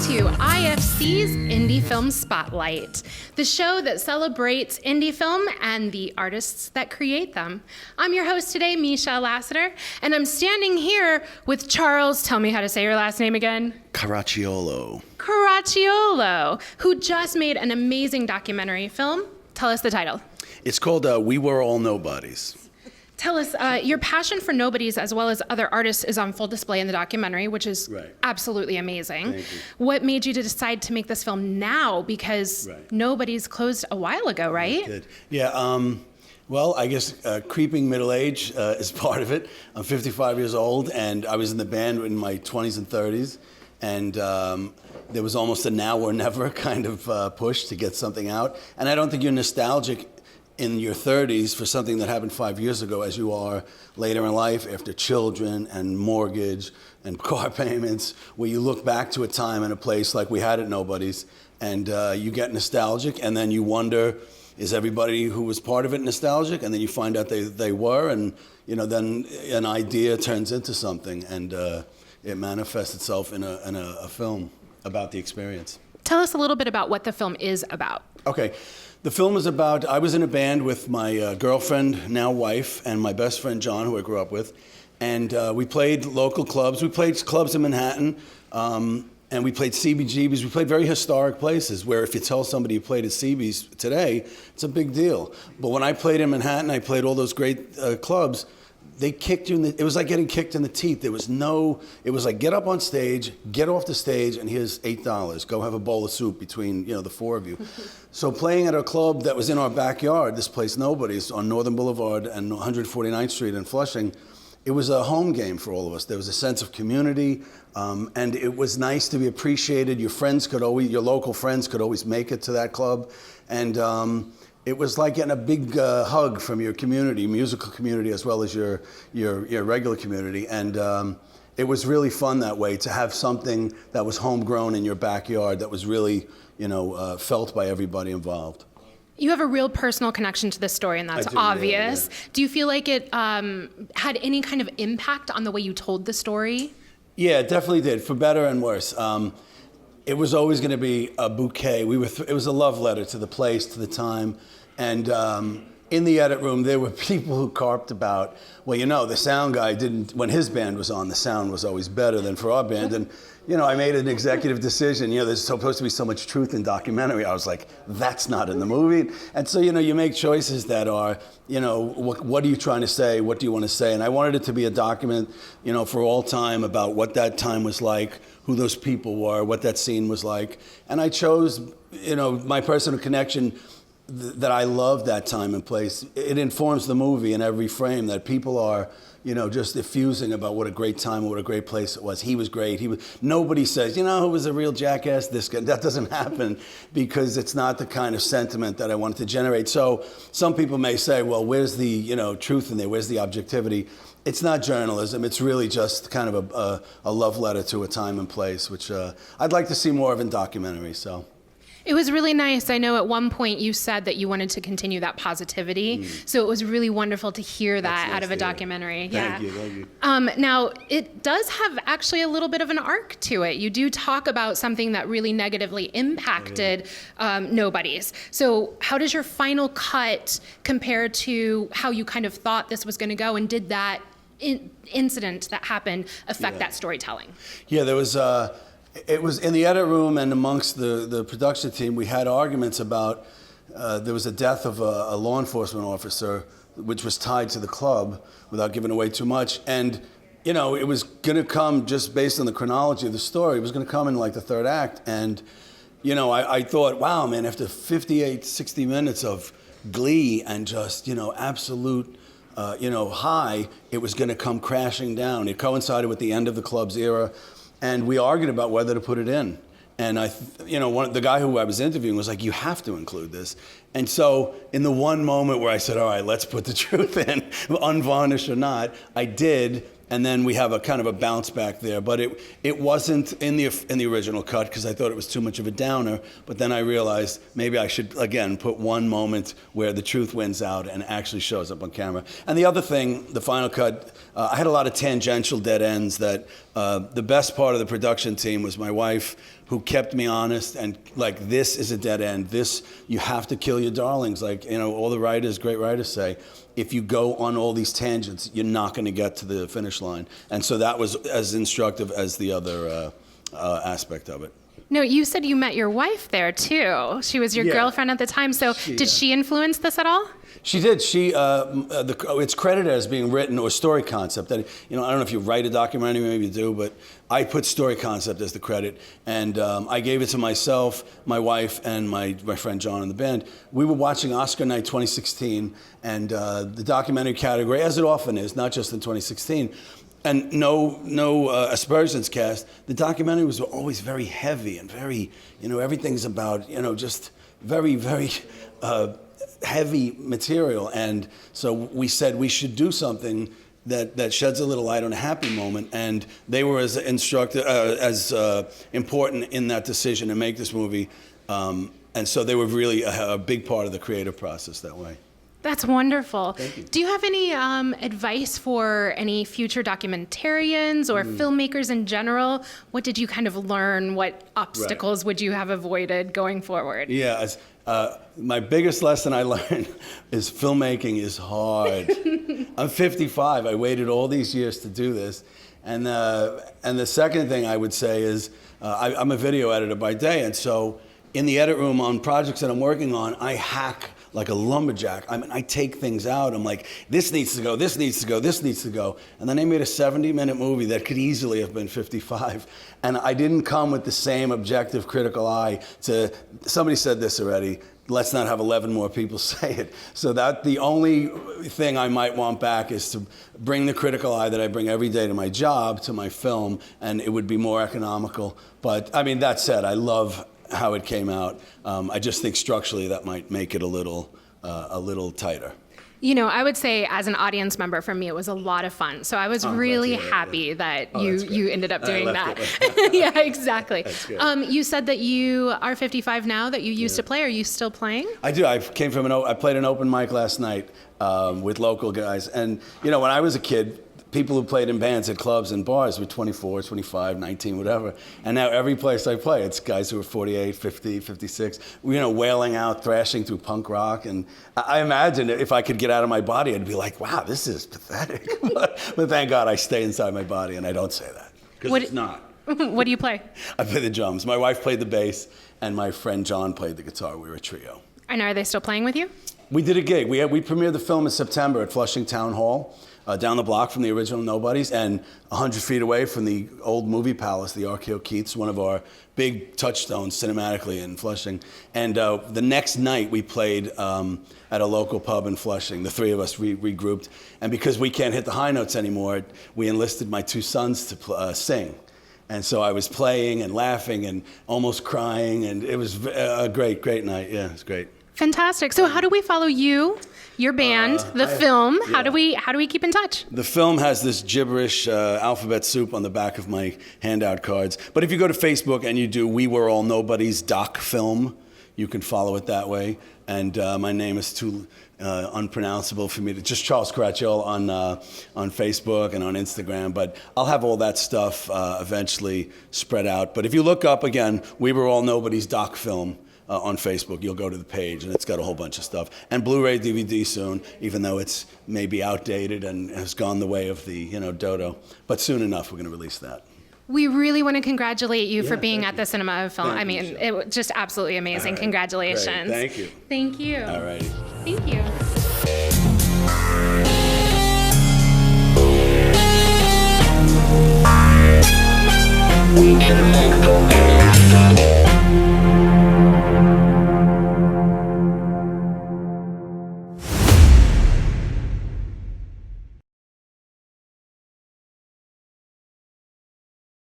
to IFC's Indie Film Spotlight, the show that celebrates indie film and the artists that create them. I'm your host today, Michelle Lassiter, and I'm standing here with Charles, tell me how to say your last name again. Caracciolo. Caracciolo, who just made an amazing documentary film. Tell us the title. It's called We Were All Nobodies. Tell us, your passion for nobodies as well as other artists is on full display in the documentary, which is absolutely amazing. Thank you. What made you to decide to make this film now? Because Nobody's closed a while ago, right? Good. Yeah, well, I guess creeping middle age is part of it. I'm 55 years old, and I was in the band in my 20s and 30s, and there was almost a now or never kind of push to get something out. And I don't think you're nostalgic in your 30s for something that happened 5 years ago as you are later in life after children and mortgage and car payments, where you look back to a time and a place like we had at Nobody's, and you get nostalgic, and then you wonder, is everybody who was part of it nostalgic? And then you find out they were, and then an idea turns into something, and it manifests itself in a film about the experience. Tell us a little bit about what the film is about. Okay. The film is about, I was in a band with my girlfriend, now wife, and my best friend John, who I grew up with. And we played local clubs. We played clubs in Manhattan, and we played CBGBs. We played very historic places where if you tell somebody you played at CB's today, it's a big deal. But when I played in Manhattan, I played all those great clubs. They kicked you in it was like getting kicked in the teeth. It was like, get up on stage, get off the stage, and here's $8. Go have a bowl of soup between, the four of you. So playing at a club that was in our backyard, this place Nobody's on Northern Boulevard and 149th Street in Flushing, it was a home game for all of us. There was a sense of community, and it was nice to be appreciated. Your local friends could always make it to that club. And it was like getting a big hug from your community, musical community, as well as your regular community. And it was really fun that way to have something that was homegrown in your backyard that was really, felt by everybody involved. You have a real personal connection to this story, and that's obvious. Yeah. Do you feel like it had any kind of impact on the way you told the story? Yeah, it definitely did, for better and worse. It was always going to be a bouquet. It was a love letter to the place, to the time. And in the edit room, there were people who carped about, the sound guy when his band was on, the sound was always better than for our band. And, I made an executive decision. There's supposed to be so much truth in documentary. I was like, that's not in the movie. And so, you make choices that are, what are you trying to say? What do you want to say? And I wanted it to be a document, for all time about what that time was like, who those people were, what that scene was like. And I chose, my personal connection that I love that time and place. It informs the movie in every frame that people are, just effusing about what a great time and what a great place it was. He was great. Nobody says, who was a real jackass, this guy. That doesn't happen because it's not the kind of sentiment that I wanted to generate. So some people may say, well, where's the, truth in there? Where's the objectivity? It's not journalism. It's really just kind of a love letter to a time and place, which I'd like to see more of in documentaries, so. It was really nice. I know at one point you said that you wanted to continue that positivity. So it was really wonderful to hear that out of a documentary. Thank you. Now, it does have actually a little bit of an arc to it. You do talk about something that really negatively impacted Nobody's. So how does your final cut compare to how you kind of thought this was going to go? And did that incident that happened affect that storytelling? Yeah, there was... It was in the edit room and amongst the production team, we had arguments about, there was a death of a law enforcement officer, which was tied to the club, without giving away too much. And, it was going to come just based on the chronology of the story. It was going to come in like the third act. And, I thought, wow, man, after 58, 60 minutes of glee and just, absolute, high, it was going to come crashing down. It coincided with the end of the club's era. And we argued about whether to put it in. And the guy who I was interviewing was like, you have to include this. And so in the one moment where I said, all right, let's put the truth in, unvarnished or not, I did. and then we have a kind of a bounce back there. But it wasn't in the original cut because I thought it was too much of a downer. But then I realized maybe I should again put one moment where the truth wins out and actually shows up on camera. And the other thing, the final cut, I had a lot of tangential dead ends. That the best part of the production team was my wife, who kept me honest and like, this is a dead end. This, you have to kill your darlings. Like, you know, all the writers, great writers say, if you go on all these tangents, you're not going to get to the finish line. And so that was as instructive as the other aspect of it. No, you said you met your wife there too. She was your girlfriend at the time. So did she influence this at all? She did. It's credited as being written or story concept. That, you know, I don't know if you write a documentary, maybe you do, but I put story concept as the credit, and I gave it to myself, my wife, and my friend John in the band. We were watching Oscar Night 2016, and the documentary category, as it often is, not just in 2016. And no aspersions cast. The documentary was always very heavy and very, you know, everything's about, you know, just very, very heavy material. And so we said we should do something that sheds a little light on a happy moment. And they were as important in that decision to make this movie. And so they were really a big part of the creative process that way. That's wonderful. Thank you. Do you have any advice for any future documentarians or filmmakers in general? What did you kind of learn? What obstacles would you have avoided going forward? Yeah, my biggest lesson I learned is filmmaking is hard. I'm 55. I waited all these years to do this. And the second thing I would say is I'm a video editor by day. And so in the edit room on projects that I'm working on, I hack like a lumberjack. I mean, I take things out. I'm like, this needs to go, this needs to go, this needs to go. And then they made a 70-minute movie that could easily have been 55. And I didn't come with the same objective, critical eye to, somebody said this already, let's not have 11 more people say it. So that the only thing I might want back is to bring the critical eye that I bring every day to my job, to my film, and it would be more economical. But I mean, that said, I love how it came out. I just think structurally that might make it a little tighter. You know, I would say as an audience member, for me, it was a lot of fun. So I was really happy that you ended up doing that. Yeah, exactly. You said that you are 55 now, that you used to play. Are you still playing? I do. I played an open mic last night with local guys. And, you know, when I was a kid, people who played in bands at clubs and bars were 24, 25, 19, whatever. And now every place I play, it's guys who are 48, 50, 56, you know, wailing out, thrashing through punk rock. And I imagine if I could get out of my body, I'd be like, wow, this is pathetic. But thank God I stay inside my body and I don't say that. Because it's not. What do you play? I play the drums. My wife played the bass and my friend John played the guitar. We were a trio. And are they still playing with you? We did a gig. We premiered the film in September at Flushing Town Hall. Down the block from the original Nobodies and 100 feet away from the old movie palace, the RKO Keith's, one of our big touchstones cinematically in Flushing. And the next night we played at a local pub in Flushing. The three of us regrouped. And because we can't hit the high notes anymore, we enlisted my two sons to sing. And so I was playing and laughing and almost crying. And it was a great, great night. Yeah, it was great. Fantastic. So how do we follow you, your band, the film? Yeah. How do we keep in touch? The film has this gibberish alphabet soup on the back of my handout cards. But if you go to Facebook and you do We Were All Nobodies doc film, you can follow it that way. And my name is too unpronounceable for me to just Charles Caracciolo on Facebook and on Instagram. But I'll have all that stuff eventually spread out. But if you look up again, We Were All Nobodies doc film, on Facebook, you'll go to the page and it's got a whole bunch of stuff. And Blu-ray DVD soon, even though it's maybe outdated and has gone the way of the, you know, dodo. But soon enough, we're going to release that. We really want to congratulate you for being at the Cinema of Film. I mean, it was just absolutely amazing. Right. Congratulations. Great. Thank you. Thank you. All righty. Thank you.